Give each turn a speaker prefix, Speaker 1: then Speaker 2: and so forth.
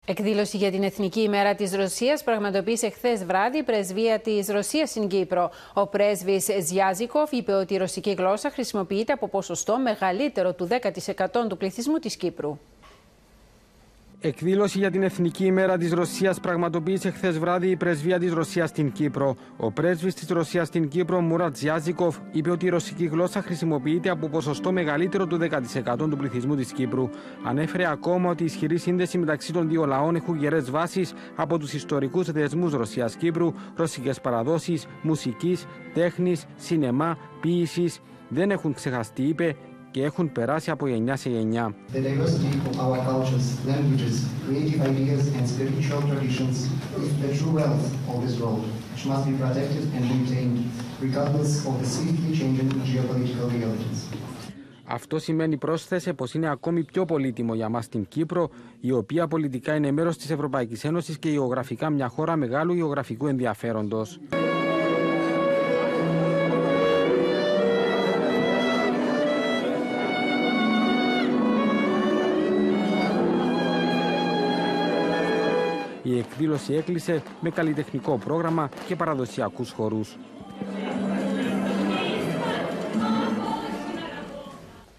Speaker 1: Εκδήλωση για την Εθνική ημέρα της Ρωσίας πραγματοποίησε χθες βράδυ η πρεσβεία της Ρωσίας στην Κύπρο. Ο πρέσβης Ζιάζικοφ είπε ότι η ρωσική γλώσσα χρησιμοποιείται από ποσοστό μεγαλύτερο του 10% του πληθυσμού της Κύπρου.
Speaker 2: Εκδήλωση για την Εθνική ημέρα της Ρωσίας πραγματοποίησε χθες βράδυ η πρεσβεία της Ρωσίας στην Κύπρο. Ο πρέσβης της Ρωσίας στην Κύπρο, Μουρατ Ζιάζικοφ, είπε ότι η ρωσική γλώσσα χρησιμοποιείται από ποσοστό μεγαλύτερο του 10% του πληθυσμού της Κύπρου. Ανέφερε ακόμα ότι η ισχυρή σύνδεση μεταξύ των δύο λαών έχουν γερές βάσεις από τους ιστορικούς δεσμούς Ρωσίας-Κύπρου, ρωσικές παραδόσεις, μουσικής, τέχνης, σινεμά, ποίησης. Δεν έχουν ξεχαστεί, είπε, και έχουν περάσει από γενιά σε γενιά.
Speaker 3: The diversity of our cultures, languages, creative ideas and spiritual traditions is the true wealth of this world, which must be protected and maintained, regardless of the swiftly changing geopolitical realities.
Speaker 2: Αυτό σημαίνει, πρόσθεσε, πως είναι ακόμη πιο πολύτιμο για μας την Κύπρο, η οποία πολιτικά είναι μέρος της Ευρωπαϊκής Ένωσης και γεωγραφικά μια χώρα μεγάλου γεωγραφικού ενδιαφέροντος. Η εκδήλωση έκλεισε με καλλιτεχνικό πρόγραμμα και παραδοσιακούς χορούς.